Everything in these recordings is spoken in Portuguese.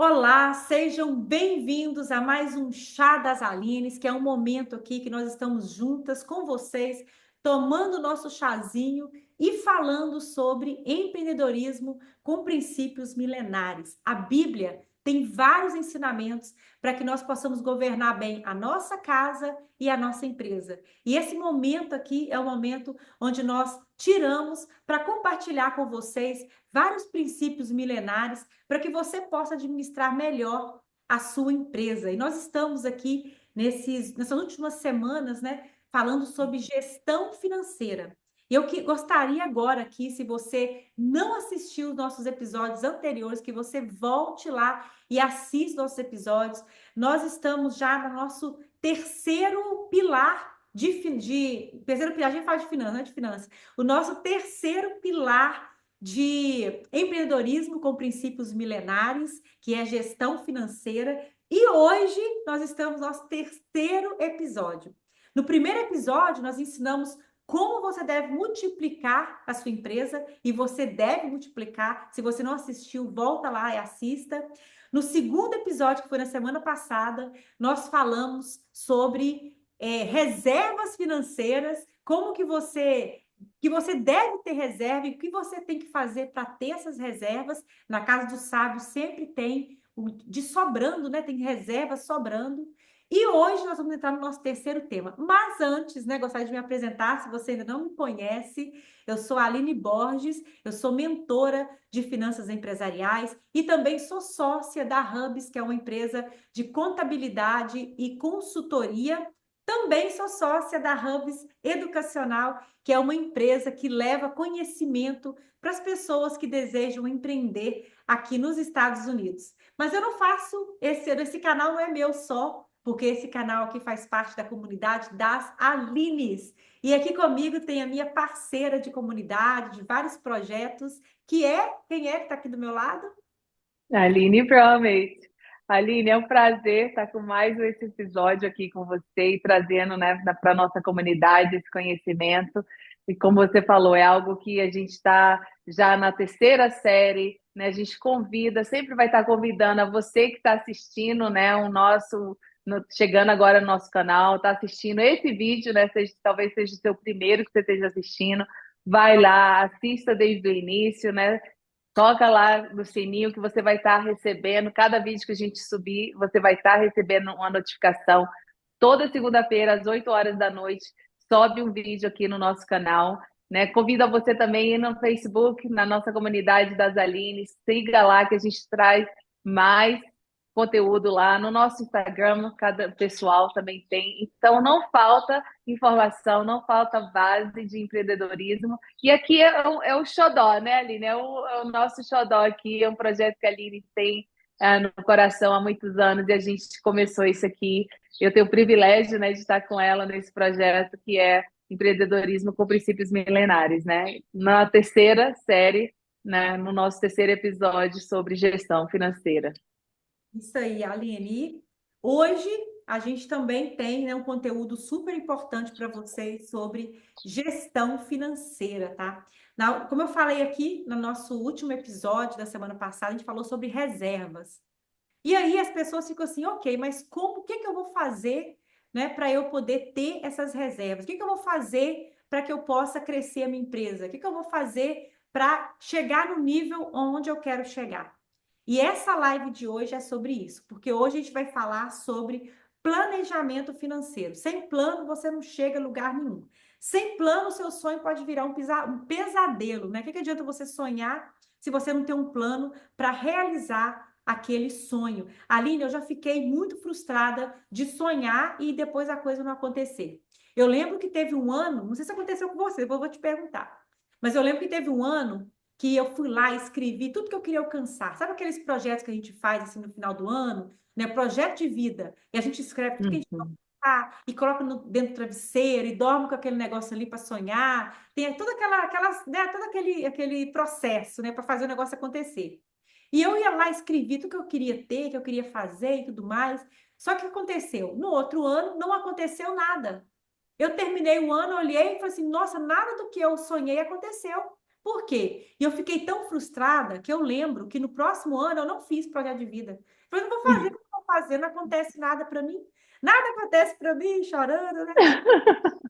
Olá, sejam bem-vindos a mais um Chá das Alines, que é um momento aqui que nós estamos juntas com vocês, tomando o nosso chazinho e falando sobre empreendedorismo com princípios milenares. A Bíblia tem vários ensinamentos para que nós possamos governar bem a nossa casa e a nossa empresa. E esse momento aqui é o momento onde nós tiramos para compartilhar com vocês vários princípios milenares para que você possa administrar melhor a sua empresa. E nós estamos aqui nessas últimas semanas, né, falando sobre gestão financeira. E eu gostaria agora aqui, se você não assistiu os nossos episódios anteriores, que você volte lá e assista nossos episódios. Nós estamos já no nosso terceiro pilar terceiro pilar, a gente fala de finanças, não é de finanças. O nosso terceiro pilar de empreendedorismo com princípios milenares, que é gestão financeira. E hoje nós estamos no nosso terceiro episódio. No primeiro episódio, nós ensinamos como você deve multiplicar a sua empresa e você deve multiplicar. Se você não assistiu, volta lá e assista. No segundo episódio, que foi na semana passada, nós falamos sobre reservas financeiras, como que você deve ter reserva e o que você tem que fazer para ter essas reservas. Na casa dos sábios sempre tem de sobrando, né? Tem reservas sobrando. E hoje nós vamos entrar no nosso terceiro tema. Mas antes, né, gostaria de me apresentar, se você ainda não me conhece, eu sou a Aline Borges, eu sou mentora de finanças empresariais e também sou sócia da Hubs, que é uma empresa de contabilidade e consultoria. Também sou sócia da Hubs Educacional, que é uma empresa que leva conhecimento para as pessoas que desejam empreender aqui nos Estados Unidos. Mas eu não faço esse canal não é meu só, porque esse canal aqui faz parte da comunidade das Alines. E aqui comigo tem a minha parceira de comunidade, de vários projetos, quem é que está aqui do meu lado? Aline Promise. Aline, é um prazer estar com mais esse episódio aqui com você e trazendo, né, para a nossa comunidade esse conhecimento. E como você falou, é algo que a gente está já na terceira série, né? A gente convida, sempre vai estar convidando a você que está assistindo, né, chegando agora no nosso canal, está assistindo esse vídeo, né? Talvez seja o seu primeiro que você esteja assistindo. Vai lá, assista desde o início, né? Toca lá no sininho que você vai estar recebendo. Cada vídeo que a gente subir, você vai estar recebendo uma notificação. Toda segunda-feira, às 8 horas da noite, sobe um vídeo aqui no nosso canal. Né? Convido a você também a ir no Facebook, na nossa comunidade das Alines. Siga lá que a gente traz mais conteúdo lá. No nosso Instagram, cada pessoal também tem. Então, não falta informação, não falta base de empreendedorismo. E aqui é o xodó, né, Aline? É o nosso xodó aqui, é um projeto que a Aline tem no coração há muitos anos e a gente começou isso aqui. Eu tenho o privilégio, né, de estar com ela nesse projeto que é empreendedorismo com princípios milenares, né? Na terceira série, né, no nosso terceiro episódio sobre gestão financeira. Isso aí, Aline. E hoje a gente também tem, né, um conteúdo super importante para vocês sobre gestão financeira, tá? Como eu falei aqui no nosso último episódio da semana passada, a gente falou sobre reservas. E aí as pessoas ficam assim, ok, mas o que que eu vou fazer, né, para eu poder ter essas reservas? O que que eu vou fazer para que eu possa crescer a minha empresa? O que que eu vou fazer para chegar no nível onde eu quero chegar? E essa live de hoje é sobre isso, porque hoje a gente vai falar sobre planejamento financeiro. Sem plano, você não chega a lugar nenhum. Sem plano, o seu sonho pode virar um pesadelo, né? O que que adianta você sonhar se você não tem um plano para realizar aquele sonho? Aline, eu já fiquei muito frustrada de sonhar e depois a coisa não acontecer. Eu lembro que teve um ano, não sei se aconteceu com você, depois eu vou te perguntar, mas eu lembro que teve um ano que eu fui lá e escrevi tudo que eu queria alcançar. Sabe aqueles projetos que a gente faz assim no final do ano, né? Projeto de vida. E a gente escreve tudo que a gente quer Uhum. alcançar e coloca dentro do travesseiro e dorme com aquele negócio ali para sonhar. Tem toda né, todo aquele processo, né, para fazer o negócio acontecer. E eu ia lá, escrevi tudo que eu queria ter, que eu queria fazer e tudo mais. Só que o que aconteceu? No outro ano não aconteceu nada. Eu terminei o ano, olhei e falei assim: nossa, nada do que eu sonhei aconteceu. Por quê? E eu fiquei tão frustrada que eu lembro que no próximo ano eu não fiz projeto de vida. Eu falei, não vou fazer, não vou fazer, não acontece nada para mim. Nada acontece para mim, chorando, né?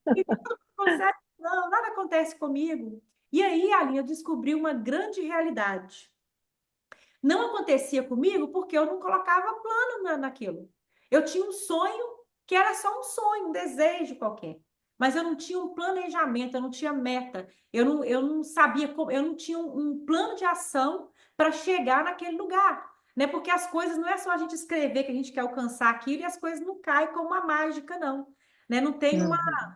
Não consegue, não, nada acontece comigo. E aí, Aline, eu descobri uma grande realidade. Não acontecia comigo porque eu não colocava plano naquilo. Eu tinha um sonho que era só um sonho, um desejo qualquer. Mas eu não tinha um planejamento, eu não tinha meta, eu não sabia como, eu não tinha um plano de ação para chegar naquele lugar. Né? Porque as coisas não é só a gente escrever que a gente quer alcançar aquilo e as coisas não caem como uma mágica, não. Né? Não tem Uhum.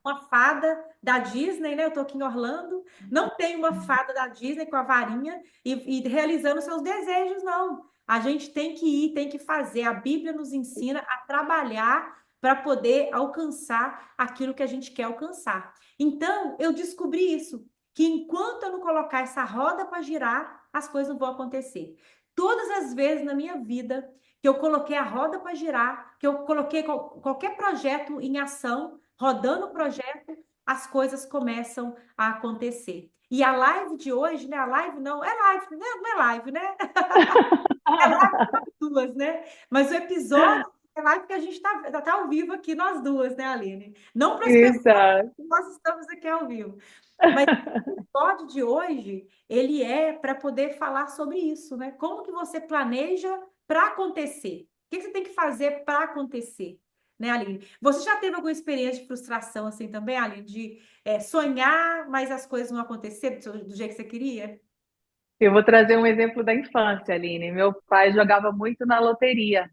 uma fada da Disney, né? Eu tô aqui em Orlando, não tem uma fada da Disney com a varinha e realizando seus desejos, não. A gente tem que ir, tem que fazer. A Bíblia nos ensina a trabalhar para poder alcançar aquilo que a gente quer alcançar. Então, eu descobri isso, que enquanto eu não colocar essa roda para girar, as coisas não vão acontecer. Todas as vezes na minha vida que eu coloquei a roda para girar, que eu coloquei qualquer projeto em ação, rodando o projeto, as coisas começam a acontecer. E a live de hoje, né? A live não, é live, né? Não é live, né? É live nós duas, né? Mas o episódio é live que a gente tá ao vivo aqui, nós duas, né, Aline? Não para as pessoas Exato. que nós estamos aqui ao vivo. Mas o episódio de hoje, ele é para poder falar sobre isso, né? Como que você planeja para acontecer? O que que você tem que fazer para acontecer? Né, Aline? Você já teve alguma experiência de frustração assim também, Aline? De sonhar, mas as coisas não acontecerem do jeito que você queria? Eu vou trazer um exemplo da infância, Aline. Meu pai jogava muito na loteria.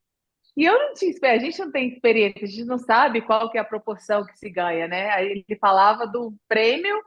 E eu não tinha, a gente não tem experiência, a gente não sabe qual que é a proporção que se ganha, né? Aí ele falava do prêmio,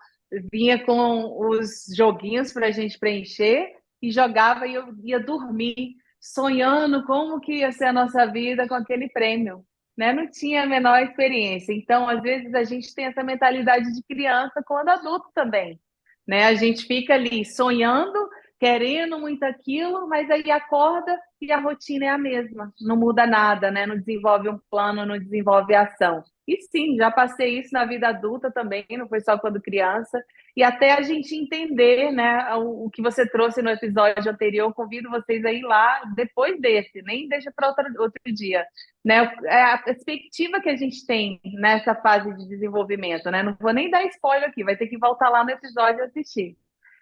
vinha com os joguinhos para a gente preencher e jogava e eu ia dormir sonhando como que ia ser a nossa vida com aquele prêmio, né? Não tinha a menor experiência. Então, às vezes a gente tem essa mentalidade de criança quando adulto também, né? A gente fica ali sonhando, querendo muito aquilo, mas aí acorda e a rotina é a mesma, não muda nada, né? Não desenvolve um plano, não desenvolve ação. E sim, já passei isso na vida adulta também, não foi só quando criança. E até a gente entender, né, o que você trouxe no episódio anterior, eu convido vocês a ir lá depois desse, nem deixa para outro dia, né? É a perspectiva que a gente tem nessa fase de desenvolvimento, né? Não vou nem dar spoiler aqui, vai ter que voltar lá no episódio e assistir.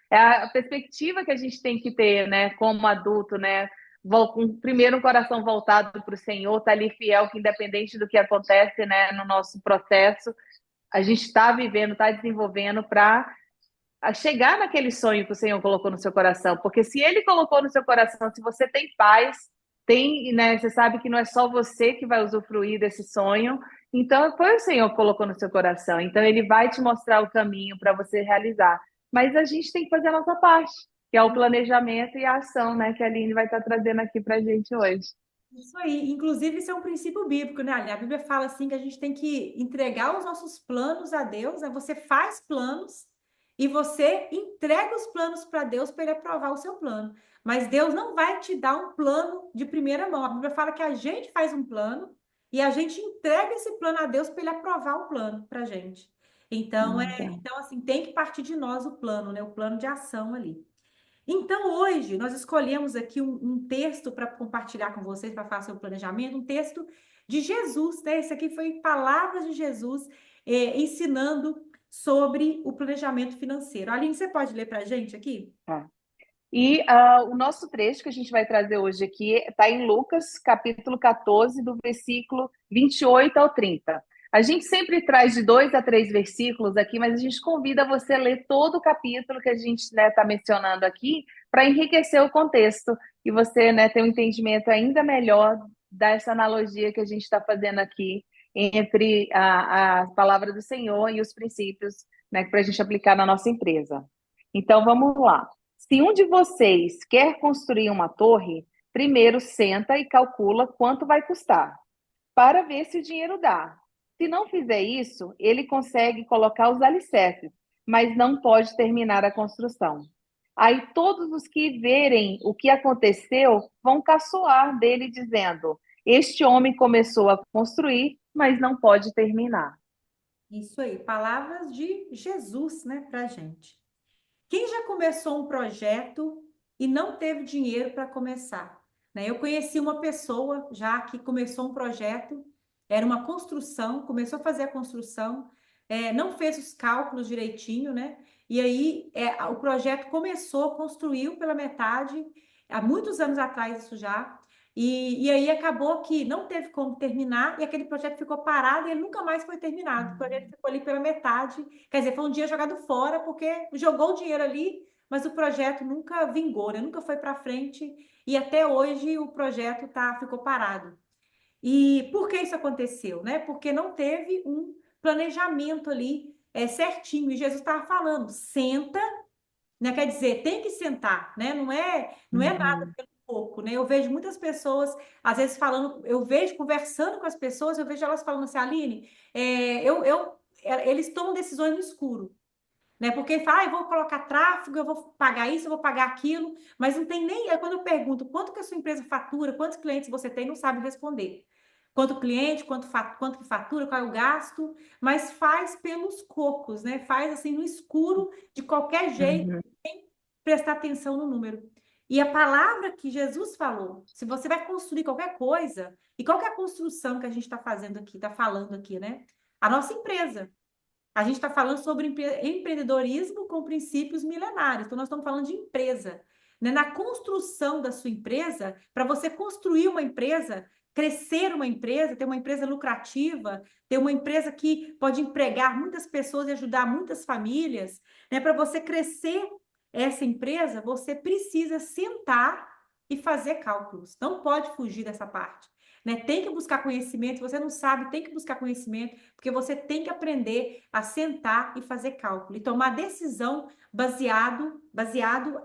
É a perspectiva que a gente tem que ter, né, como adulto, né, com primeiro um coração voltado para o Senhor, tá ali fiel, que independente do que acontece, né, no nosso processo, a gente está vivendo, está desenvolvendo para chegar naquele sonho que o Senhor colocou no seu coração, porque se Ele colocou no seu coração, se você tem paz, tem, né, você sabe que não é só você que vai usufruir desse sonho, então foi o Senhor que colocou no seu coração, então Ele vai te mostrar o caminho para você realizar. Mas a gente tem que fazer a nossa parte, que é o planejamento e a ação, né, que a Aline vai estar trazendo aqui para a gente hoje. Isso aí. Inclusive, isso é um princípio bíblico, né, Aline? A Bíblia fala assim que a gente tem que entregar os nossos planos a Deus, né? Você faz planos e você entrega os planos para Deus para ele aprovar o seu plano. Mas Deus não vai te dar um plano de primeira mão. A Bíblia fala que a gente faz um plano e a gente entrega esse plano a Deus para ele aprovar o plano para a gente. Então, Então, então, assim, tem que partir de nós o plano, né? O plano de ação ali. Então, hoje, nós escolhemos aqui um texto para compartilhar com vocês, para fazer o planejamento, um texto de Jesus, né? Esse aqui foi palavras de Jesus ensinando sobre o planejamento financeiro. Aline, você pode ler para a gente aqui? tá. E o nosso trecho que a gente vai trazer hoje aqui está em Lucas, capítulo 14, do versículo 28 ao 30. A gente sempre traz de 2 a 3 versículos aqui, mas a gente convida você a ler todo o capítulo que a gente está mencionando aqui para enriquecer o contexto e você, né, ter um entendimento ainda melhor dessa analogia que a gente está fazendo aqui entre a palavra do Senhor e os princípios, né, para a gente aplicar na nossa empresa. Então, vamos lá. Se um de vocês quer construir uma torre, primeiro senta e calcula quanto vai custar, para ver se o dinheiro dá. Se não fizer isso, ele consegue colocar os alicerces, mas não pode terminar a construção. Aí todos os que verem o que aconteceu vão caçoar dele, dizendo: Este homem começou a construir, mas não pode terminar. Isso aí, palavras de Jesus, né, para a gente. Quem já começou um projeto e não teve dinheiro para começar? Né? Eu conheci uma pessoa já que começou um projeto, era uma construção, começou a fazer a construção, não fez os cálculos direitinho, né? E aí o projeto começou, construiu pela metade, há muitos anos atrás isso já, e aí acabou que não teve como terminar e aquele projeto ficou parado e ele nunca mais foi terminado. O projeto ficou ali pela metade. Quer dizer, foi um dia jogado fora porque jogou o dinheiro ali, mas o projeto nunca vingou, né? Nunca foi para frente e até hoje o projeto ficou parado. E por que isso aconteceu, né? Porque não teve um planejamento ali certinho. E Jesus estava falando, senta, né? Quer dizer, tem que sentar, né? Não é nada Uhum. pelo pouco, né? Eu vejo muitas pessoas, às vezes falando, eu vejo conversando com as pessoas, eu vejo elas falando assim, Aline, eles tomam decisões no escuro, né? Porque fala, eu vou colocar tráfego, eu vou pagar isso, eu vou pagar aquilo, mas não tem nem. Aí quando eu pergunto quanto que a sua empresa fatura, quantos clientes você tem, não sabe responder. Quanto cliente, quanto que fatura, qual é o gasto, mas faz pelos cocos, né? Faz assim no escuro, de qualquer jeito, Uhum. sem prestar atenção no número. E a palavra que Jesus falou, se você vai construir qualquer coisa, e qual que é a construção que a gente está fazendo aqui, está falando aqui, né? A nossa empresa. A gente está falando sobre empreendedorismo com princípios milenares. Então, nós estamos falando de empresa. Né? Na construção da sua empresa, para você construir uma empresa, crescer uma empresa, ter uma empresa lucrativa, ter uma empresa que pode empregar muitas pessoas e ajudar muitas famílias, né? Para você crescer essa empresa, você precisa sentar e fazer cálculos. Não pode fugir dessa parte. Né? Tem que buscar conhecimento. Se você não sabe, tem que buscar conhecimento, porque você tem que aprender a sentar e fazer cálculo e tomar decisão baseado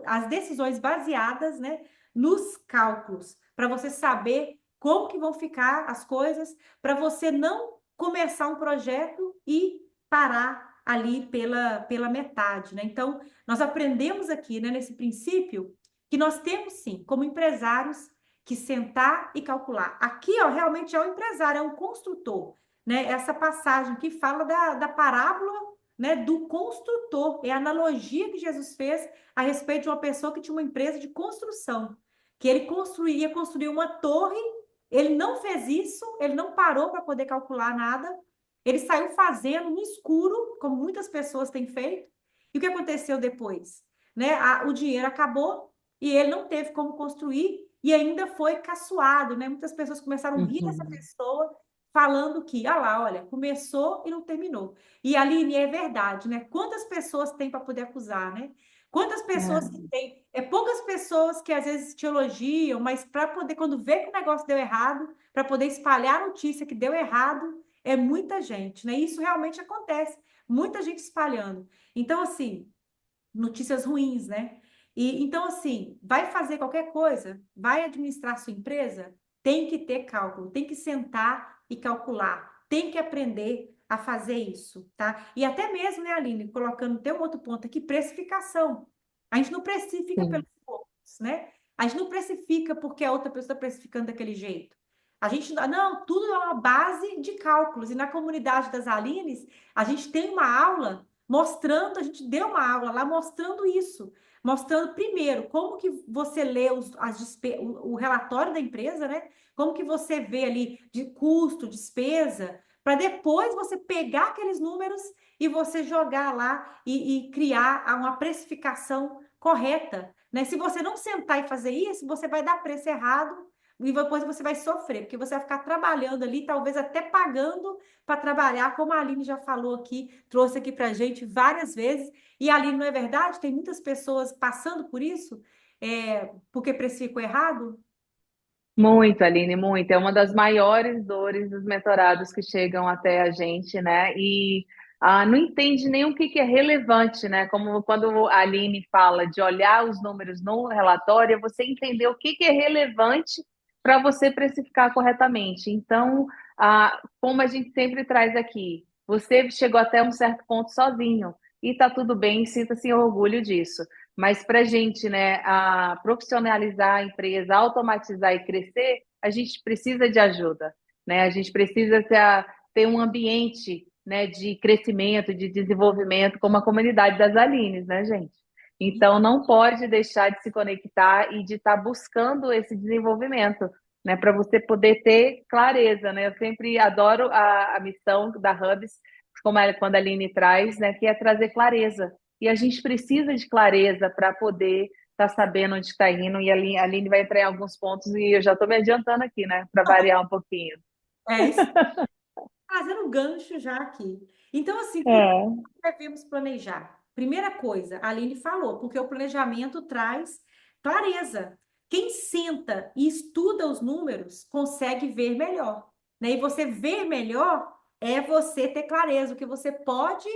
as decisões baseadas, né, nos cálculos, para você saber como que vão ficar as coisas, para você não começar um projeto e parar ali pela metade, né? Então, nós aprendemos aqui, né, nesse princípio, que nós temos sim, como empresários, que sentar e calcular. Aqui, ó, realmente é um empresário, é um construtor, né? Essa passagem que fala da parábola, né, do construtor, é a analogia que Jesus fez a respeito de uma pessoa que tinha uma empresa de construção, que ele construía, construir uma torre, ele não fez isso, ele não parou para poder calcular nada, ele saiu fazendo no escuro, como muitas pessoas têm feito, e o que aconteceu depois? Né? O dinheiro acabou e ele não teve como construir e ainda foi caçoado, né? Muitas pessoas começaram a rir dessa Uhum. pessoa, falando que, ah lá, olha, começou e não terminou. E Aline, é verdade, né? Quantas pessoas tem para poder acusar, né? Quantas pessoas que É. tem? É poucas pessoas que às vezes te elogiam, mas para poder, quando vê que o negócio deu errado, para poder espalhar a notícia que deu errado, é muita gente, né? Isso realmente acontece, muita gente espalhando. Então, assim, notícias ruins, né? E então, assim, vai fazer qualquer coisa, vai administrar sua empresa, tem que ter cálculo, tem que sentar e calcular, tem que aprender a fazer isso, tá? E até mesmo, né, Aline, colocando, tem um outro ponto aqui, precificação. A gente não precifica Sim. pelos poucos, né? A gente não precifica porque a outra pessoa está precificando daquele jeito. A gente, não, tudo é uma base de cálculos. E na comunidade das Alines, a gente tem uma aula mostrando, a gente deu uma aula lá mostrando isso, mostrando primeiro como que você lê o relatório da empresa, né? Como que você vê ali de custo, despesa, para depois você pegar aqueles números e você jogar lá e criar uma precificação correta, né? Se você não sentar e fazer isso, você vai dar preço errado e depois você vai sofrer, porque você vai ficar trabalhando ali, talvez até pagando para trabalhar, como a Aline já falou aqui, trouxe aqui para a gente várias vezes. E Aline, não é verdade? Tem muitas pessoas passando por isso, porque precificou errado? Muito, Aline, muito. É uma das maiores dores dos mentorados que chegam até a gente, né? E não entende nem o que que é relevante, né? Como quando a Aline fala de olhar os números no relatório, é você entender o que que é relevante para você precificar corretamente. Então, como a gente sempre traz aqui, você chegou até um certo ponto sozinho e tá tudo bem, sinta-se orgulho disso. Mas para a gente, né, profissionalizar a empresa, automatizar e crescer, a gente precisa de ajuda, né? A gente precisa ter um ambiente, né, de crescimento, de desenvolvimento, como a comunidade das Alines, né, gente? Então, não pode deixar de se conectar e de estar buscando esse desenvolvimento, né? Para você poder ter clareza, né? Eu sempre adoro a missão da Hubs, como quando a Aline traz, né? Que é trazer clareza. E a gente precisa de clareza para poder estar sabendo onde está indo. E a Aline vai entrar em alguns pontos e eu já estou me adiantando aqui, né? Para variar um pouquinho. É isso, fazendo um gancho já aqui. Então, assim, por que É. devemos planejar? Primeira coisa, a Aline falou, porque o planejamento traz clareza. Quem senta e estuda os números consegue ver melhor, né? E você ver melhor é você ter clareza o que você pode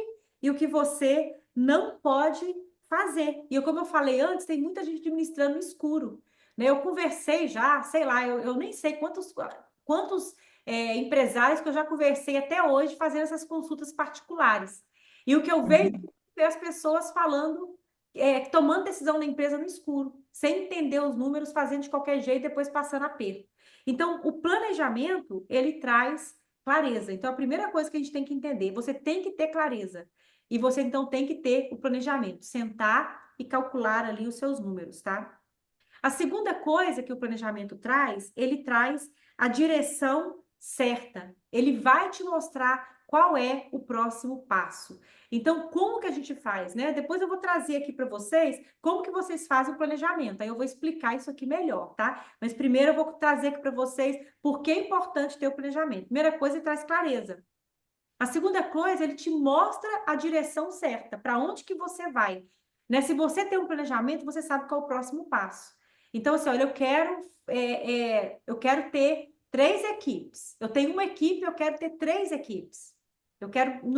e o que você não pode fazer. E como eu falei antes, tem muita gente administrando no escuro, né? Eu conversei já, sei lá, eu nem sei quantos empresários que eu já conversei até hoje fazendo essas consultas particulares. E o que eu vejo Uhum. é as pessoas falando, tomando decisão da empresa no escuro, sem entender os números, fazendo de qualquer jeito, depois passando aperto. Então, o planejamento, ele traz clareza. Então, a primeira coisa que a gente tem que entender, você tem que ter clareza. E você, então, tem que ter o planejamento, sentar e calcular ali os seus números, tá? A segunda coisa que o planejamento traz, ele traz a direção certa. Ele vai te mostrar qual é o próximo passo. Então, como que a gente faz, né? Depois eu vou trazer aqui para vocês como que vocês fazem o planejamento. Aí eu vou explicar isso aqui melhor, tá? Mas primeiro eu vou trazer aqui para vocês por que é importante ter o planejamento. Primeira coisa, ele traz clareza. A segunda coisa, ele te mostra a direção certa, para onde que você vai. Né? Se você tem um planejamento, você sabe qual é o próximo passo. Então, assim, olha, eu quero ter 3 equipes. Eu tenho uma equipe, eu quero ter 3 equipes.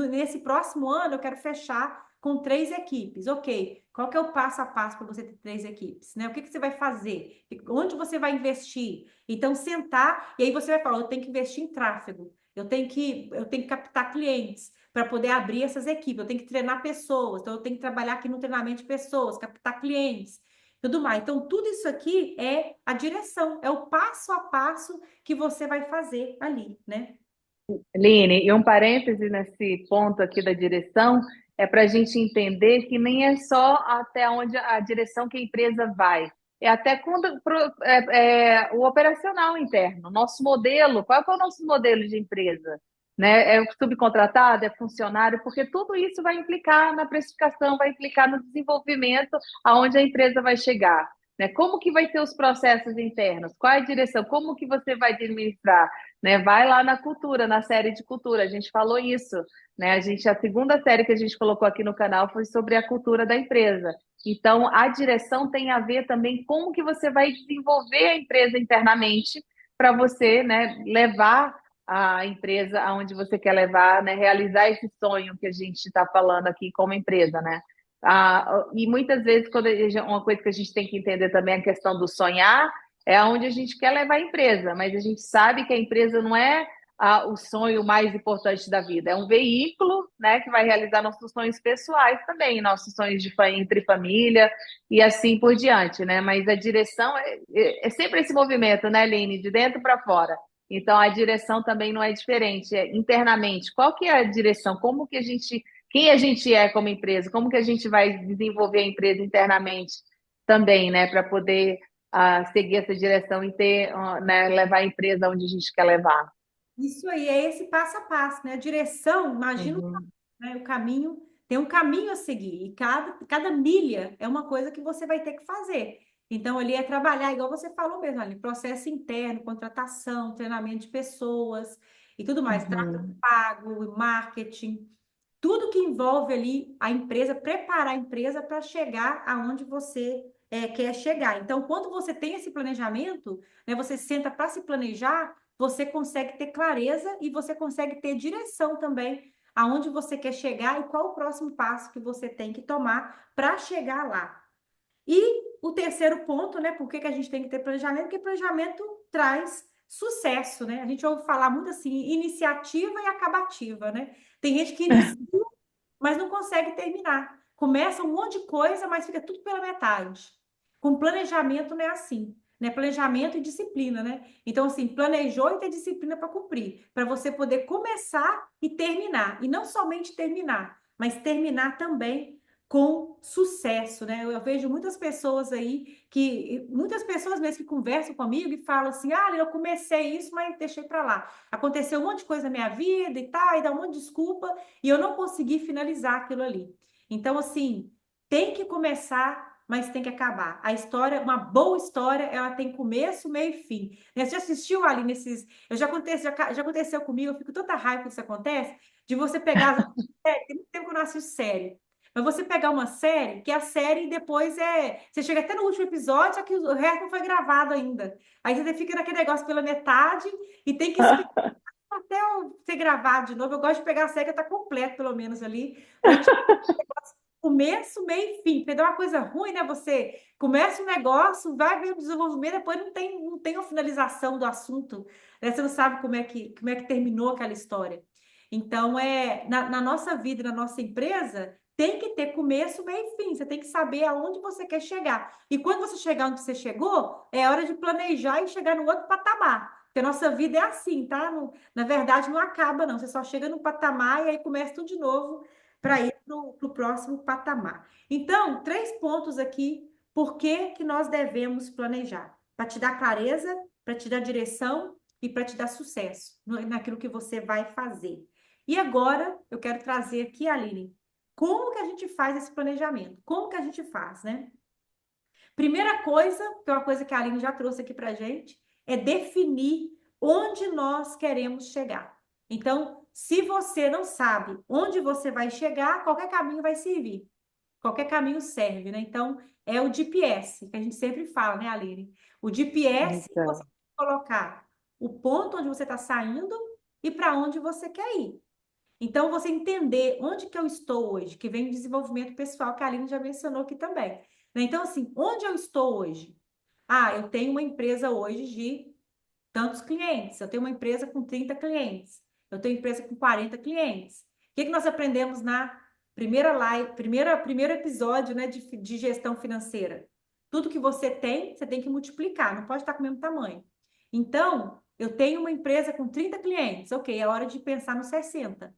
Nesse próximo ano, eu quero fechar com 3 equipes. Ok, qual que é o passo a passo para você ter 3 equipes? Né? O que que você vai fazer? Onde você vai investir? Então, sentar, e aí você vai falar, eu tenho que investir em tráfego. Eu tenho que captar clientes para poder abrir essas equipes. Eu tenho que treinar pessoas. Então, eu tenho que trabalhar aqui no treinamento de pessoas, captar clientes, tudo mais. Então, tudo isso aqui é a direção, é o passo a passo que você vai fazer ali, né? Line, e um parêntese nesse ponto aqui da direção é para a gente entender que nem é só até onde a direção que a empresa vai, é até o operacional interno, nosso modelo, qual é o nosso modelo de empresa? Né? É subcontratado, é funcionário, porque tudo isso vai implicar na precificação, vai implicar no desenvolvimento aonde a empresa vai chegar. Né? Como que vai ter os processos internos? Qual é a direção? Como que você vai administrar? Né? Vai lá na cultura, na série de cultura, a gente falou isso, né? A segunda série que a gente colocou aqui no canal foi sobre a cultura da empresa. Então, a direção tem a ver também com como que você vai desenvolver a empresa internamente para você, né, levar a empresa aonde você quer levar, né, realizar esse sonho que a gente está falando aqui como empresa, né? E muitas vezes, uma coisa que a gente tem que entender também é a questão do sonhar, é aonde a gente quer levar a empresa, mas a gente sabe que a empresa não é o sonho mais importante da vida, é um veículo, né, que vai realizar nossos sonhos pessoais também, nossos sonhos entre família e assim por diante, né? Mas a direção é sempre esse movimento, né, Aline, de dentro para fora. Então a direção também não é diferente, é internamente. Qual que é a direção? Como que quem a gente é como empresa? Como que a gente vai desenvolver a empresa internamente também, né, para poder seguir essa direção e ter, né, levar a empresa onde a gente quer levar. Isso aí é esse passo a passo, né? A direção, imagina, Uhum. né? O caminho, tem um caminho a seguir, e cada milha é uma coisa que você vai ter que fazer. Então, ali é trabalhar, igual você falou mesmo, ali, processo interno, contratação, treinamento de pessoas e tudo mais, tráfego Uhum. pago, marketing, tudo que envolve ali a empresa, preparar a empresa para chegar aonde você quer chegar. Então, quando você tem esse planejamento, né, você senta para se planejar, você consegue ter clareza e você consegue ter direção também aonde você quer chegar e qual o próximo passo que você tem que tomar para chegar lá. E o terceiro ponto, né? Por que que a gente tem que ter planejamento? Porque planejamento traz sucesso, né? A gente ouve falar muito assim, iniciativa e acabativa, né? Tem gente que inicia, mas não consegue terminar. Começa um monte de coisa, mas fica tudo pela metade. Com planejamento não é assim, né? Planejamento e disciplina, né? Então, assim, planejou e ter disciplina para cumprir, para você poder começar e terminar. E não somente terminar, mas terminar também com sucesso, né? Eu vejo muitas pessoas muitas pessoas mesmo que conversam comigo e falam assim: ah, eu comecei isso, mas deixei para lá. Aconteceu um monte de coisa na minha vida e tal, e dá um monte de desculpa, e eu não consegui finalizar aquilo ali. Então, assim, tem que começar, mas tem que acabar. A história, uma boa história, ela tem começo, meio e fim. Né? Você já assistiu ali nesses. Já aconteceu comigo, eu fico tanta raiva que isso acontece, de você pegar. Tem muito tempo que eu não assisto série. Mas você pegar uma série, que a série depois é. Você chega até no último episódio, só que o resto não foi gravado ainda. Aí você fica naquele negócio pela metade e tem que esperar até ser gravado de novo. Eu gosto de pegar a série que tá completa, pelo menos ali, para começo, meio e fim. Porque dá uma coisa ruim, né? Você começa um negócio, vai ver o desenvolvimento, depois não tem a finalização do assunto. Né? Você não sabe como é que terminou aquela história. Então, na nossa vida, na nossa empresa, tem que ter começo, meio e fim. Você tem que saber aonde você quer chegar. E quando você chegar onde você chegou, é hora de planejar e chegar no outro patamar. Porque a nossa vida é assim, tá? Na verdade, não acaba, não. Você só chega no patamar e aí começa tudo de novo para ir para o próximo patamar. Então, 3 pontos aqui, por que que nós devemos planejar? Para te dar clareza, para te dar direção e para te dar sucesso naquilo que você vai fazer. E agora, eu quero trazer aqui, Aline, como que a gente faz esse planejamento? Como que a gente faz, né? Primeira coisa, que é uma coisa que a Aline já trouxe aqui para gente, é definir onde nós queremos chegar. Então, se você não sabe onde você vai chegar, qualquer caminho vai servir. Qualquer caminho serve, né? Então, é o GPS, que a gente sempre fala, né, Aline? O GPS, você Então, tem que colocar o ponto onde você está saindo e para onde você quer ir. Então, você entender onde que eu estou hoje, que vem o desenvolvimento pessoal, que a Aline já mencionou aqui também. Né? Então, assim, onde eu estou hoje? Ah, eu tenho uma empresa hoje de tantos clientes, eu tenho uma empresa com 30 clientes, eu tenho empresa com 40 clientes. O que que nós aprendemos na primeira live, primeiro episódio, né, de gestão financeira? Tudo que você tem que multiplicar, não pode estar com o mesmo tamanho. Então, eu tenho uma empresa com 30 clientes, ok, é hora de pensar nos 60.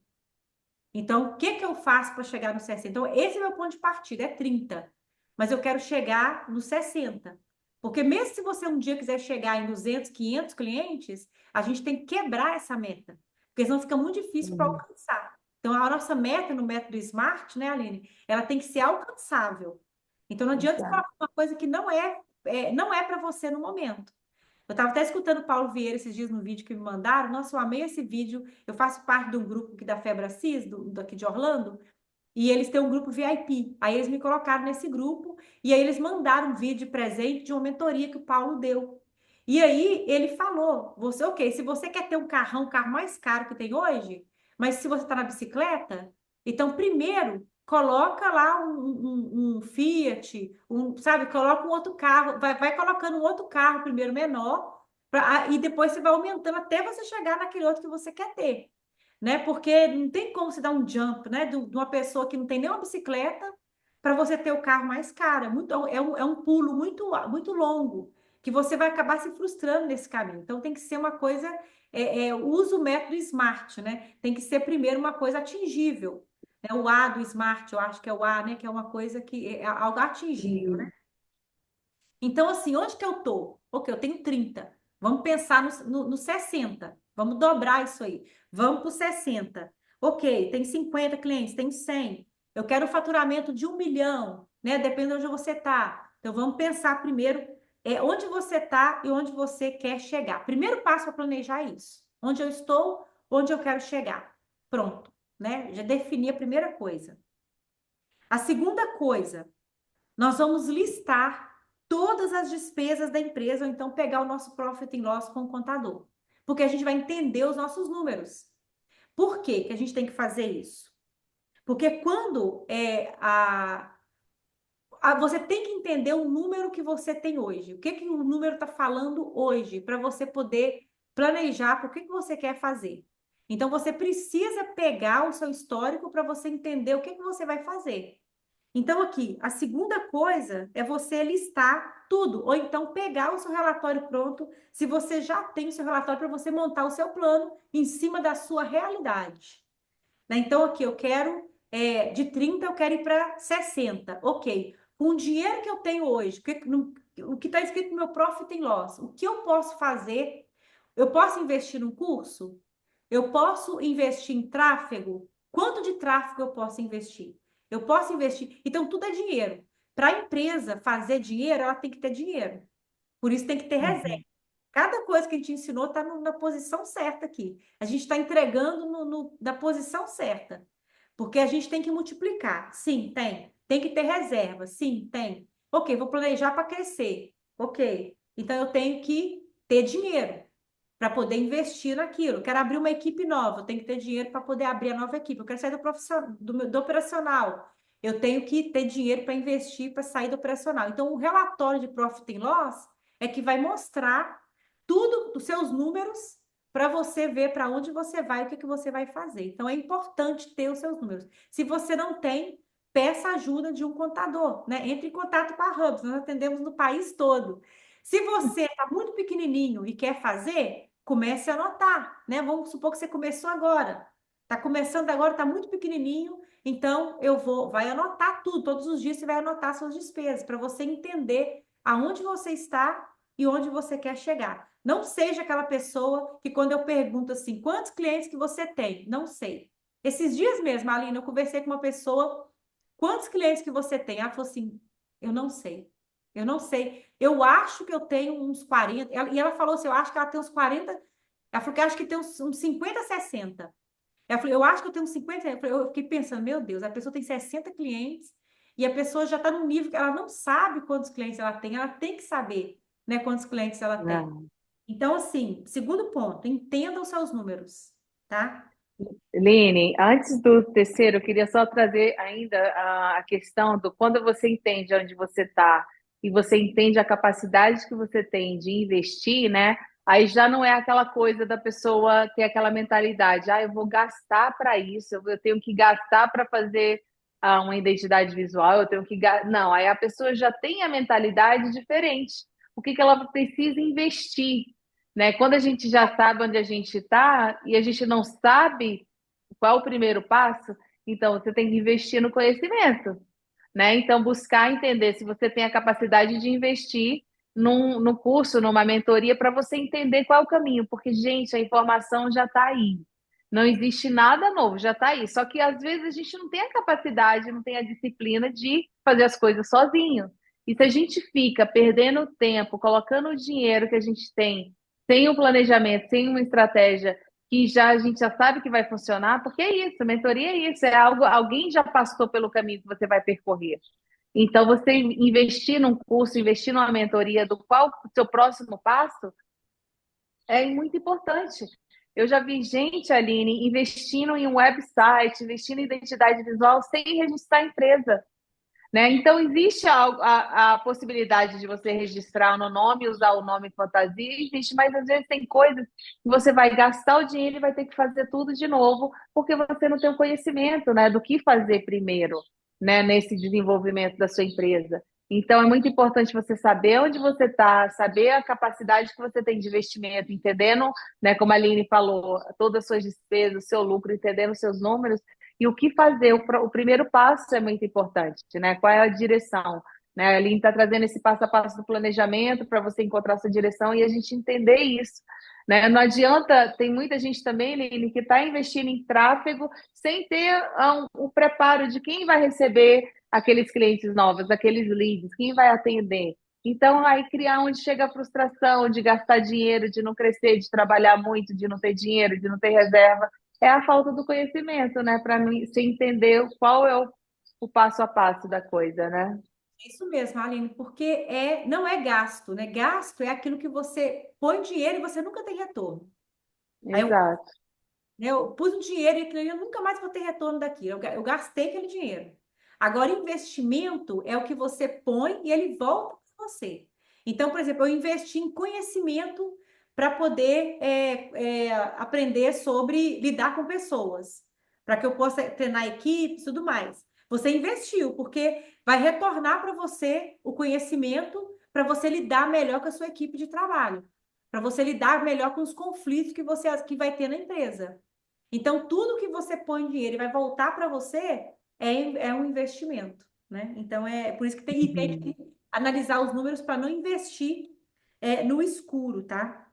Então, o que que eu faço para chegar no 60? Então, esse é o meu ponto de partida, é 30. Mas eu quero chegar no 60. Porque mesmo se você um dia quiser chegar em 200, 500 clientes, a gente tem que quebrar essa meta. Porque senão fica muito difícil para hum, alcançar. Então, a nossa meta no método SMART, né, Aline? Ela tem que ser alcançável. Então, não adianta você falar exato. uma coisa que não é para você no momento. Eu estava até escutando o Paulo Vieira esses dias no vídeo que me mandaram. Nossa, eu amei esse vídeo. Eu faço parte de um grupo aqui da Febra Cis, daqui de Orlando, e eles têm um grupo VIP. Aí eles me colocaram nesse grupo, e aí eles mandaram um vídeo de presente de uma mentoria que o Paulo deu. E aí ele falou: você, ok, se você quer ter um carrão, o carro mais caro que tem hoje, mas se você está na bicicleta, então primeiro coloca lá um Fiat, sabe, coloca um outro carro, vai colocando um outro carro primeiro menor, e depois você vai aumentando até você chegar naquele outro que você quer ter, né? Porque não tem como você dar um jump, né? De uma pessoa que não tem nenhuma bicicleta para você ter o carro mais caro. É um pulo muito, muito longo que você vai acabar se frustrando nesse caminho. Então tem que ser uma coisa, usa o método SMART, né? Tem que ser primeiro uma coisa atingível. Né? O A do SMART, eu acho que é o A, né? Que é uma coisa que é algo atingível, né? Sim. Então, assim, onde que eu tô? Ok, eu tenho 30. Vamos pensar no 60. Vamos dobrar isso aí. Vamos para o 60. Ok, tem 50 clientes, tem 100. Eu quero um faturamento de 1 milhão, né? Depende de onde você está. Então, vamos pensar primeiro onde você está e onde você quer chegar. Primeiro passo para planejar isso. Onde eu estou, onde eu quero chegar. Pronto, né? Já defini a primeira coisa. A segunda coisa, nós vamos listar todas as despesas da empresa, ou então pegar o nosso profit and loss com o contador. Porque a gente vai entender os nossos números. Por que que a gente tem que fazer isso? Porque quando você tem que entender o número que você tem hoje. O que que o número está falando hoje, para você poder planejar por que você quer fazer. Então, você precisa pegar o seu histórico para você entender o que você vai fazer. Então, aqui, a segunda coisa é você listar tudo, ou então pegar o seu relatório pronto, se você já tem o seu relatório, para você montar o seu plano em cima da sua realidade. Né? Então, aqui, eu quero de 30 eu quero ir para 60. Ok. Com o dinheiro que eu tenho hoje, o que está escrito no meu Profit and Loss, o que eu posso fazer? Eu posso investir num curso? Eu posso investir em tráfego? Quanto de tráfego eu posso investir? Eu posso investir. Então, tudo é dinheiro. Para a empresa fazer dinheiro, ela tem que ter dinheiro. Por isso tem que ter reserva. Uhum. Cada coisa que a gente ensinou está na posição certa aqui. A gente está entregando na posição certa. Porque a gente tem que multiplicar. Sim, tem. Tem que ter reserva. Sim, tem. Ok, vou planejar para crescer. Ok. Então eu tenho que ter dinheiro para poder investir naquilo. Quero abrir uma equipe nova, eu tenho que ter dinheiro para poder abrir a nova equipe. Eu quero sair do profissional, do operacional. Eu tenho que ter dinheiro para investir para sair do operacional. Então, o relatório de Profit and Loss é que vai mostrar tudo dos seus números para você ver para onde você vai, o que que você vai fazer. Então, é importante ter os seus números. Se você não tem, peça ajuda de um contador, né? Entre em contato com a Hubs, nós atendemos no país todo. Se você está muito pequenininho e quer fazer, comece a anotar, né? Vamos supor que você começou agora. Está começando agora, está muito pequenininho, então vai anotar tudo. Todos os dias você vai anotar suas despesas para você entender aonde você está e onde você quer chegar. Não seja aquela pessoa que quando eu pergunto assim, quantos clientes que você tem? Não sei. Esses dias mesmo, Aline, eu conversei com uma pessoa, quantos clientes que você tem? Ela falou assim, eu não sei. Eu não sei. Eu acho que eu tenho uns 40. E ela falou assim: eu acho que ela tem uns 40. Ela falou que acho que tem uns 50, 60. Ela falou: eu acho que eu tenho uns 50. Eu fiquei pensando: meu Deus, a pessoa tem 60 clientes e a pessoa já está num nível que ela não sabe quantos clientes ela tem que saber, né, quantos clientes ela tem. Não. Então, assim, segundo ponto, entenda os seus números, tá? Line, antes do terceiro, eu queria só trazer ainda a questão do quando você entende onde você está e você entende a capacidade que você tem de investir, né? Aí já não é aquela coisa da pessoa ter aquela mentalidade, eu vou gastar para isso, eu tenho que gastar para fazer uma identidade visual, eu tenho que não, aí a pessoa já tem a mentalidade diferente. O que que ela precisa investir? Né? Quando a gente já sabe onde a gente está e a gente não sabe qual é o primeiro passo, então você tem que investir no conhecimento, né? Então buscar entender se você tem a capacidade de investir num curso, numa mentoria, para você entender qual é o caminho, porque, gente, a informação já está aí. Não existe nada novo, já está aí. Só que às vezes a gente não tem a capacidade, não tem a disciplina de fazer as coisas sozinho. E se a gente fica perdendo tempo, colocando o dinheiro que a gente tem sem um planejamento, sem uma estratégia que já a gente já sabe que vai funcionar, porque é isso, mentoria é isso, é algo, alguém já passou pelo caminho que você vai percorrer. Então, você investir num curso, investir numa mentoria do qual o seu próximo passo é muito importante. Eu já vi gente, Aline, investindo em um website, investindo em identidade visual sem registrar a empresa. Né? Então, existe a possibilidade de você registrar no nome, usar o nome fantasia, existe, mas às vezes tem coisas que você vai gastar o dinheiro e vai ter que fazer tudo de novo, porque você não tem o conhecimento, né, do que fazer primeiro, né, nesse desenvolvimento da sua empresa. Então, é muito importante você saber onde você está, saber a capacidade que você tem de investimento, entendendo, né, como a Aline falou, todas as suas despesas, o seu lucro, entendendo os seus números, e o que fazer. O primeiro passo é muito importante, né? Qual é a direção? Né? A Aline está trazendo esse passo a passo do planejamento para você encontrar a sua direção e a gente entender isso. Né? Não adianta, tem muita gente também, Aline, que está investindo em tráfego sem ter o preparo de quem vai receber aqueles clientes novos, aqueles leads, quem vai atender. Então, aí criar onde chega a frustração de gastar dinheiro, de não crescer, de trabalhar muito, de não ter dinheiro, de não ter reserva, é a falta do conhecimento, né? Para mim, você entender qual é o passo a passo da coisa, né? Isso mesmo, Aline, porque não é gasto, né? Gasto é aquilo que você põe dinheiro e você nunca tem retorno. Aí Exato. eu pus o dinheiro e aquilo ali, eu nunca mais vou ter retorno daquilo. Eu gastei aquele dinheiro. Agora, investimento é o que você põe e ele volta para você. Então, por exemplo, eu investi em conhecimento para poder aprender sobre lidar com pessoas, para que eu possa treinar equipes e tudo mais. Você investiu, porque vai retornar para você o conhecimento para você lidar melhor com a sua equipe de trabalho, para você lidar melhor com os conflitos que vai ter na empresa. Então, tudo que você põe dinheiro e vai voltar para você, é um investimento, né? Então, é por isso que tem Uhum. que analisar os números para não investir no escuro, tá?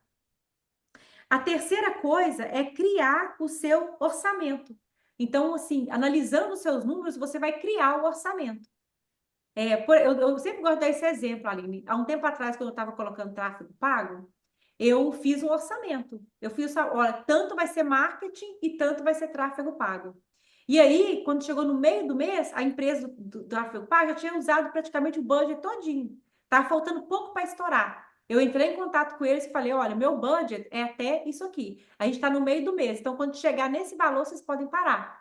A terceira coisa é criar o seu orçamento. Então, assim, analisando os seus números, você vai criar o orçamento. Eu sempre gosto de dar esse exemplo, Aline. Há um tempo atrás, quando eu estava colocando tráfego pago, eu fiz um orçamento. Eu fiz, olha, tanto vai ser marketing e tanto vai ser tráfego pago. E aí, quando chegou no meio do mês, a empresa do tráfego pago já tinha usado praticamente o budget todinho. Tava faltando pouco para estourar. Eu entrei em contato com eles e falei: olha, meu budget é até isso aqui. A gente está no meio do mês, então quando chegar nesse valor, vocês podem parar.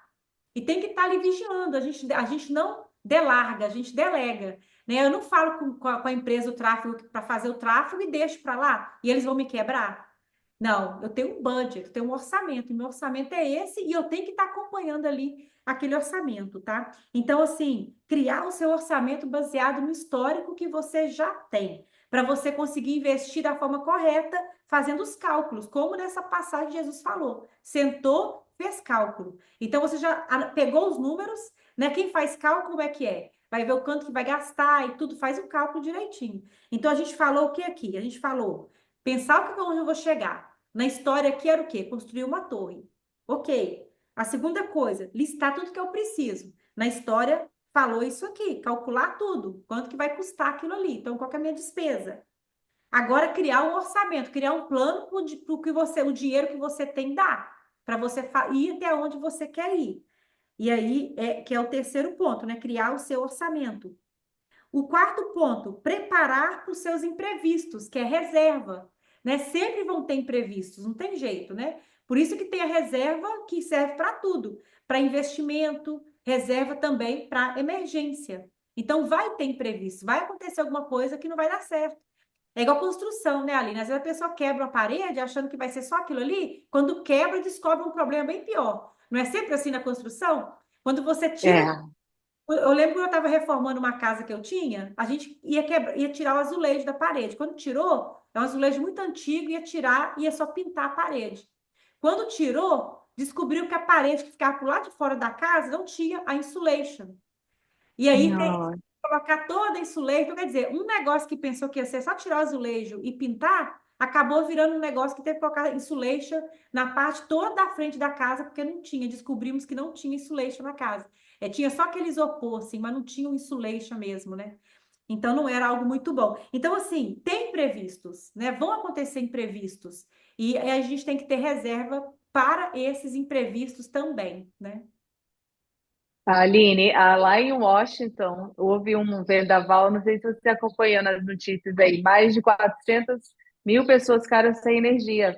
E tem que estar ali vigiando. A gente não delarga, a gente delega. Né? Eu não falo com a empresa o tráfego para fazer o tráfego e deixo para lá e eles vão me quebrar. Não, eu tenho um budget, eu tenho um orçamento, e meu orçamento é esse e eu tenho que estar acompanhando ali aquele orçamento, tá? Então, assim, criar o seu orçamento baseado no histórico que você já tem, para você conseguir investir da forma correta, fazendo os cálculos, como nessa passagem Jesus falou. Sentou, fez cálculo. Então, você já pegou os números, né? Quem faz cálculo, como é que é? Vai ver o quanto que vai gastar e tudo, faz o cálculo direitinho. Então, a gente falou o que aqui? A gente falou pensar o que onde eu vou chegar. Na história aqui era o quê? Construir uma torre. Ok. A segunda coisa, listar tudo que eu preciso. Na história, falou isso aqui, calcular tudo, quanto que vai custar aquilo ali. Então, qual que é a minha despesa? Agora, criar um orçamento, criar um plano para o que você, o dinheiro que você tem dá, para você ir até onde você quer ir. E aí, que é o terceiro ponto, né? Criar o seu orçamento. O quarto ponto, preparar para os seus imprevistos, que é reserva, né? Sempre vão ter imprevistos, não tem jeito, né? Por isso que tem a reserva que serve para tudo, para investimento, reserva também para emergência. Então vai ter imprevisto, vai acontecer alguma coisa que não vai dar certo. É igual construção, né, Aline? Às vezes a pessoa quebra uma parede achando que vai ser só aquilo ali, quando quebra, descobre um problema bem pior. Não é sempre assim na construção? Quando você tira. É, Eu lembro quando eu estava reformando uma casa que eu tinha, a gente ia tirar o azulejo da parede. Quando tirou, é um azulejo muito antigo, ia tirar, ia só pintar a parede. Quando tirou, descobriu que a parede que ficava por lá de fora da casa não tinha a insulation. E aí tem que não, colocar toda a insulation. Então, quer dizer, um negócio que pensou que ia ser só tirar o azulejo e pintar, acabou virando um negócio que teve que colocar insulation na parte toda da frente da casa, porque não tinha. Descobrimos que não tinha insulation na casa. Tinha só aquele isopor, assim, mas não tinha o insulation mesmo, né? Então não era algo muito bom. Então, assim, tem imprevistos, né? Vão acontecer imprevistos. E a gente tem que ter reserva para esses imprevistos também, né? Aline, lá em Washington houve um vendaval, não sei se você acompanhou nas notícias aí, mais de 400.000 pessoas ficaram sem energia.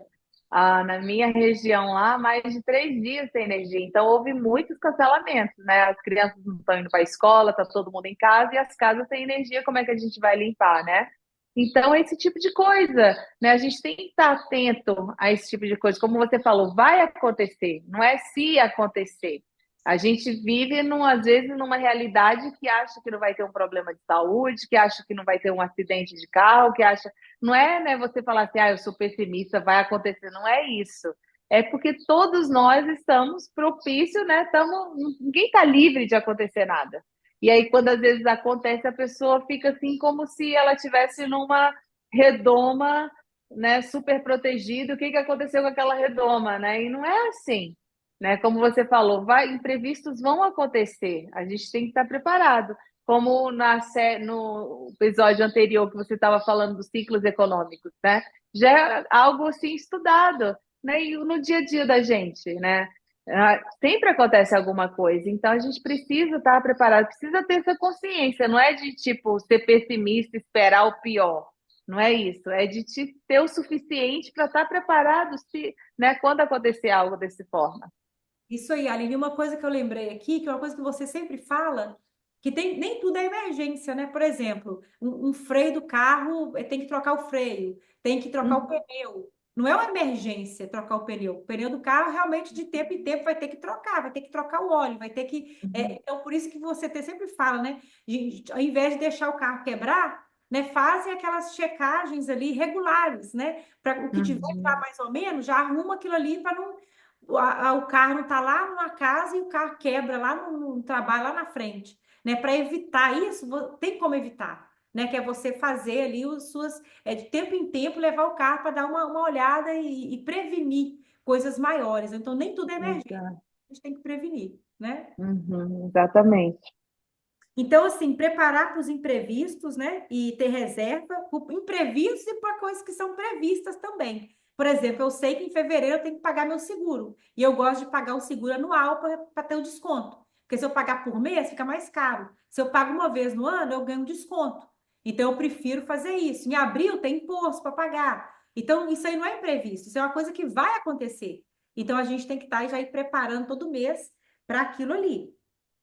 Na minha região lá, mais de 3 dias sem energia. Então houve muitos cancelamentos, né? As crianças não estão indo para a escola, está todo mundo em casa e as casas sem energia, como é que a gente vai limpar, né? Então, esse tipo de coisa, né? A gente tem que estar atento a esse tipo de coisa. Como você falou, vai acontecer, não é se acontecer. A gente vive, às vezes, numa realidade que acha que não vai ter um problema de saúde, que acha que não vai ter um acidente de carro, que acha. Não é, né, você falar assim, eu sou pessimista, vai acontecer. Não é isso. É porque todos nós estamos propícios, né? Ninguém está livre de acontecer nada. E aí, quando às vezes acontece, a pessoa fica assim, como se ela estivesse numa redoma, né, super protegida. O que que aconteceu com aquela redoma, né? E não é assim, né? Como você falou, imprevistos vão acontecer. A gente tem que estar preparado. Como no episódio anterior que você estava falando dos ciclos econômicos, né? Já é algo assim estudado, né? E no dia a dia da gente, né? Sempre acontece alguma coisa, então a gente precisa estar preparado, precisa ter essa consciência, não é de tipo ser pessimista, esperar o pior, não é isso, é de te ter o suficiente para estar preparado se, né, quando acontecer algo dessa forma. Isso aí, Aline, uma coisa que eu lembrei aqui, que é uma coisa que você sempre fala, que nem tudo é emergência, né? Por exemplo, um freio do carro, tem que trocar o freio, tem que trocar o Uhum, pneu. Não é uma emergência trocar o pneu. O pneu do carro, realmente, de tempo em tempo, vai ter que trocar, vai ter que trocar o óleo, vai ter que. uhum, Então, por isso que você sempre fala, né? Ao invés de deixar o carro quebrar, né? Fazem aquelas checagens ali regulares, né? Para o que tiver que dar uhum. mais ou menos, já arruma aquilo ali para o carro não está lá numa casa e o carro quebra lá no trabalho, lá na frente, né? Para evitar isso, tem como evitar, né? Que é você fazer ali de tempo em tempo, levar o carro para dar uma olhada e prevenir coisas maiores. Então, nem tudo é emergência, Exato. a gente tem que prevenir, né? Uhum, exatamente. Então, assim, preparar para os imprevistos, né? E ter reserva para imprevistos e para coisas que são previstas também. Por exemplo, eu sei que em fevereiro eu tenho que pagar meu seguro. E eu gosto de pagar o seguro anual para ter o desconto. Porque se eu pagar por mês, fica mais caro. Se eu pago uma vez no ano, eu ganho um desconto. Então, eu prefiro fazer isso. Em abril, tem imposto para pagar. Então, isso aí não é imprevisto. Isso é uma coisa que vai acontecer. Então, a gente tem que estar já ir preparando todo mês para aquilo ali.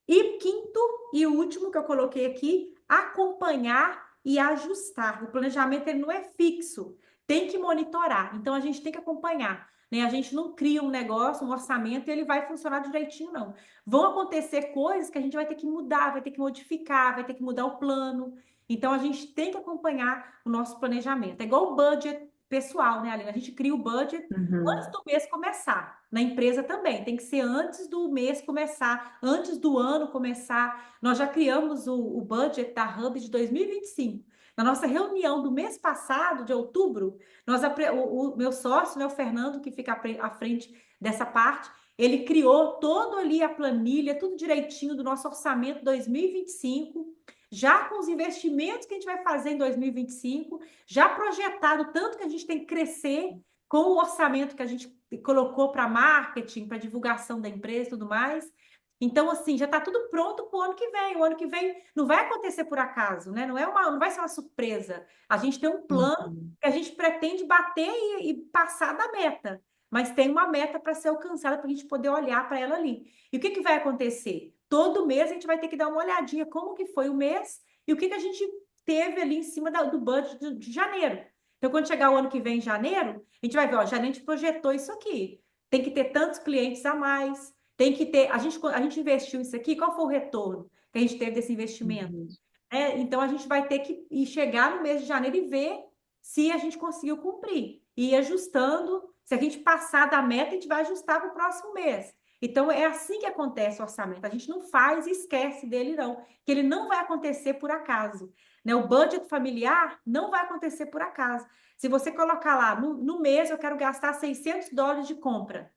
E quinto e último que eu coloquei aqui, acompanhar e ajustar. O planejamento ele não é fixo, tem que monitorar. Então a gente tem que acompanhar, né? A gente não cria um negócio, um orçamento e ele vai funcionar direitinho, não. Vão acontecer coisas que a gente vai ter que mudar, vai ter que modificar, vai ter que mudar o plano. Então a gente tem que acompanhar o nosso planejamento. É igual o budget pessoal, né, Aline? A gente cria o budget antes Uhum. do mês começar. Na empresa também, tem que ser antes do mês começar, antes do ano começar. Nós já criamos o budget da Hub de 2025. Na nossa reunião do mês passado, de outubro, o meu sócio, né, o Fernando, que fica à frente dessa parte, ele criou todo ali a planilha, tudo direitinho do nosso orçamento 2025, já com os investimentos que a gente vai fazer em 2025, já projetado tanto que a gente tem que crescer com o orçamento que a gente colocou para marketing, para divulgação da empresa e tudo mais. Então, assim, já está tudo pronto para o ano que vem. O ano que vem não vai acontecer por acaso, né? Não vai ser uma surpresa. A gente tem um plano Uhum. que a gente pretende bater e passar da meta. Mas tem uma meta para ser alcançada para a gente poder olhar para ela ali. E o que, que vai acontecer? Todo mês a gente vai ter que dar uma olhadinha como que foi o mês e o que, que a gente teve ali em cima do budget de janeiro. Então, quando chegar o ano que vem, em janeiro, a gente vai ver, ó, janeiro a gente projetou isso aqui. Tem que ter tantos clientes a mais, tem que ter. A gente investiu isso aqui, qual foi o retorno que a gente teve desse investimento? Uhum. Então, a gente vai ter que ir chegar no mês de janeiro e ver se a gente conseguiu cumprir. E ir ajustando. Se a gente passar da meta, a gente vai ajustar para o próximo mês. Então, é assim que acontece o orçamento. A gente não faz e esquece dele, não. Que ele não vai acontecer por acaso. Né? O budget familiar não vai acontecer por acaso. Se você colocar lá, no mês eu quero gastar US$ 600 de compra,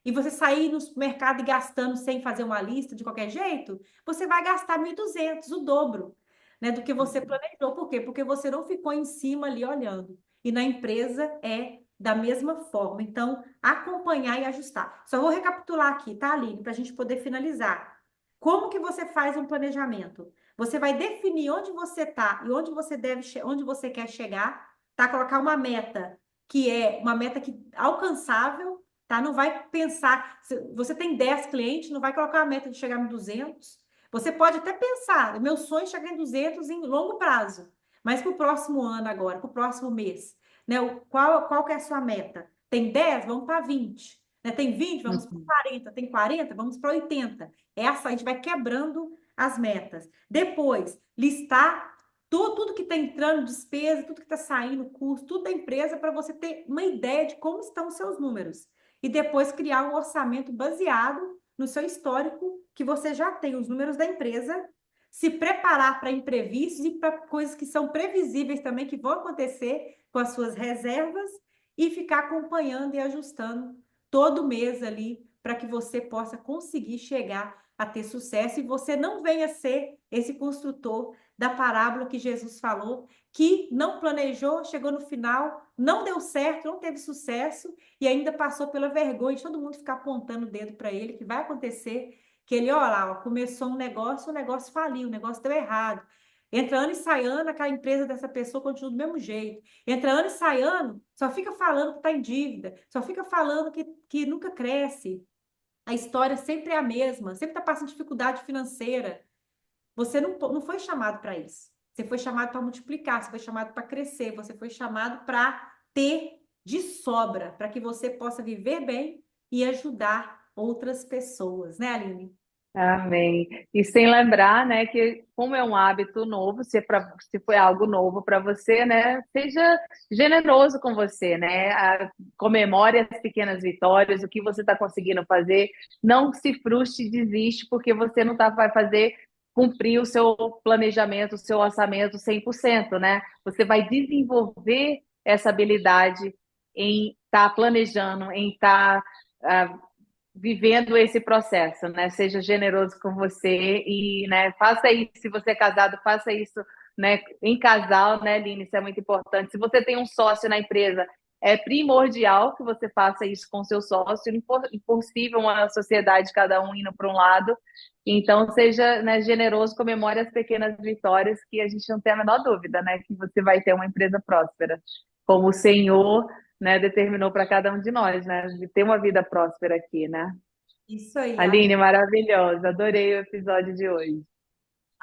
e você sair no supermercado e gastando sem fazer uma lista de qualquer jeito, você vai gastar 1.200, o dobro, né, do que você planejou. Por quê? Porque você não ficou em cima ali olhando. E na empresa é da mesma forma. Então, acompanhar e ajustar. Só vou recapitular aqui, tá, Aline, para a gente poder finalizar. Como que você faz um planejamento? Você vai definir onde você está e onde você quer chegar, tá? Colocar uma meta que é uma meta alcançável, tá? Não vai pensar, se você tem 10 clientes, não vai colocar a meta de chegar no 200. Você pode até pensar, meu sonho é chegar em 200 em longo prazo, mas para o próximo ano agora, para o próximo mês, né? Qual que é a sua meta? Tem 10? Vamos para 20. Né? Tem 20? Vamos para Uhum. 40. Tem 40? Vamos para 80. Essa a gente vai quebrando as metas. Depois, listar tudo que está entrando, despesa, tudo que está saindo, custo, tudo da empresa, para você ter uma ideia de como estão os seus números. E depois criar um orçamento baseado no seu histórico, que você já tem os números da empresa, se preparar para imprevistos e para coisas que são previsíveis também, que vão acontecer com as suas reservas, e ficar acompanhando e ajustando todo mês ali, para que você possa conseguir chegar a ter sucesso e você não venha ser esse construtor da parábola que Jesus falou, que não planejou, chegou no final, não deu certo, não teve sucesso e ainda passou pela vergonha de todo mundo ficar apontando o dedo para ele, que vai acontecer, que ele, olha lá, ó, começou um negócio, o negócio faliu, o negócio deu errado. Entra ano e sai ano, aquela empresa dessa pessoa continua do mesmo jeito. Entra ano e sai ano, só fica falando que está em dívida, só fica falando que nunca cresce. A história sempre é a mesma, sempre está passando dificuldade financeira. Você não foi chamado para isso. Você foi chamado para multiplicar, você foi chamado para crescer, você foi chamado para ter de sobra, para que você possa viver bem e ajudar outras pessoas, né, Aline? Amém. E sem lembrar, né, que como é um hábito novo, se foi algo novo para você, né, seja generoso com você, né, comemore as pequenas vitórias, o que você está conseguindo fazer, não se frustre e desiste porque você não vai fazer cumprir o seu planejamento, o seu orçamento 100%, né? Você vai desenvolver essa habilidade em estar planejando, em estar vivendo esse processo, né? Seja generoso com você e, né, faça isso. Se você é casado, faça isso, né, em casal, né, Aline? Isso é muito importante. Se você tem um sócio na empresa, é primordial que você faça isso com seu sócio. Impossível uma sociedade cada um indo para um lado. Então, seja, né, generoso, comemore as pequenas vitórias, que a gente não tem a menor dúvida, né, que você vai ter uma empresa próspera, como o Senhor, né, determinou para cada um de nós, né, de ter uma vida próspera aqui, né? Isso aí, Aline, Aline. maravilhosa, adorei o episódio de hoje.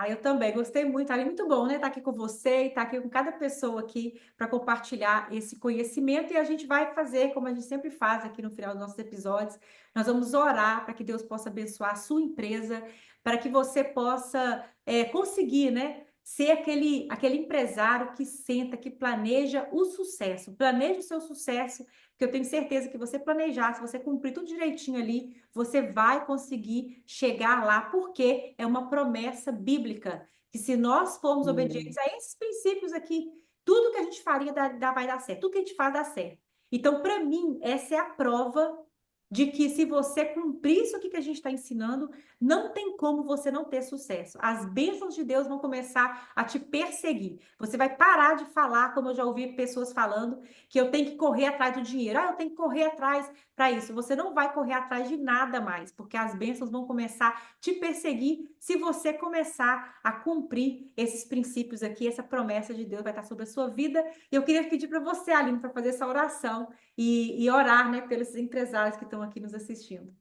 Ah, eu também gostei muito, Ali. Muito bom, né? Estar aqui com você e estar aqui com cada pessoa aqui para compartilhar esse conhecimento. E a gente vai fazer, como a gente sempre faz aqui no final dos nossos episódios, nós vamos orar para que Deus possa abençoar a sua empresa, para que você possa conseguir, né? Ser aquele empresário que senta, que planeja o sucesso. Planeja o seu sucesso, que eu tenho certeza que você planejar, se você cumprir tudo direitinho ali, você vai conseguir chegar lá, porque é uma promessa bíblica, que se nós formos obedientes Amém. a esses princípios aqui, tudo que a gente faria vai dar certo, tudo que a gente faz dá certo. Então, para mim, essa é a prova de que se você cumprir isso aqui que a gente está ensinando, não tem como você não ter sucesso. As bênçãos de Deus vão começar a te perseguir. Você vai parar de falar, como eu já ouvi pessoas falando, que eu tenho que correr atrás do dinheiro. Ah, eu tenho que correr atrás para isso. Você não vai correr atrás de nada mais, porque as bênçãos vão começar a te perseguir se você começar a cumprir esses princípios aqui, essa promessa de Deus vai estar sobre a sua vida. E eu queria pedir para você, Aline, para fazer essa oração e orar, né, pelos empresários que estão aqui nos assistindo.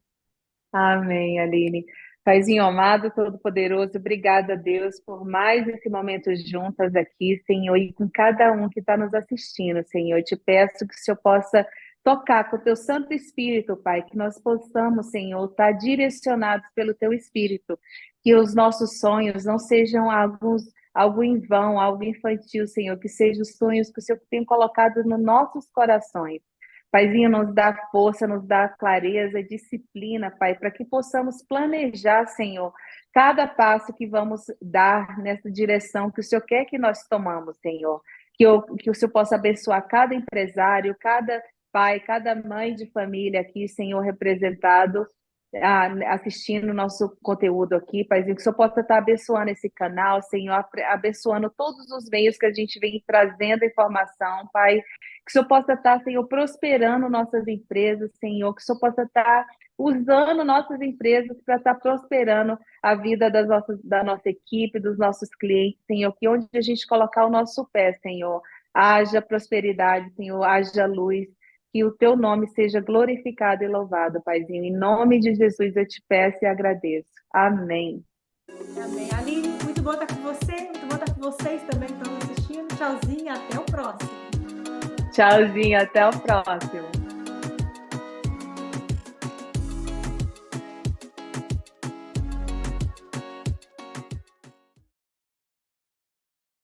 Amém, Aline. Paizinho amado, Todo-Poderoso, obrigada, Deus, por mais esse momento juntas aqui, Senhor, e com cada um que está nos assistindo, Senhor. Eu te peço que o Senhor possa tocar com o teu Santo Espírito, Pai, que nós possamos, Senhor, estar direcionados pelo teu Espírito, que os nossos sonhos não sejam algo em vão, algo infantil, Senhor, que sejam os sonhos que o Senhor tem colocado nos nossos corações. Paizinho, nos dá força, nos dá clareza, disciplina, Pai, para que possamos planejar, Senhor, cada passo que vamos dar nessa direção que o Senhor quer que nós tomamos, Senhor. Que o Senhor possa abençoar cada empresário, cada pai, cada mãe de família aqui, Senhor, representado, assistindo o nosso conteúdo aqui, Paizinho, que o Senhor possa estar abençoando esse canal, Senhor, abençoando todos os meios que a gente vem trazendo informação, Pai. Que o Senhor possa estar, Senhor, prosperando nossas empresas, Senhor. Que o Senhor possa estar usando nossas empresas para estar prosperando a vida da nossa equipe, dos nossos clientes, Senhor. Que onde a gente colocar o nosso pé, Senhor, haja prosperidade, Senhor, haja luz. Que o teu nome seja glorificado e louvado, Paizinho. Em nome de Jesus eu te peço e agradeço. Amém. Amém. Aline, muito bom estar com você, muito bom estar com vocês também que estão assistindo. Tchauzinho, até o próximo. Tchauzinho, até o próximo.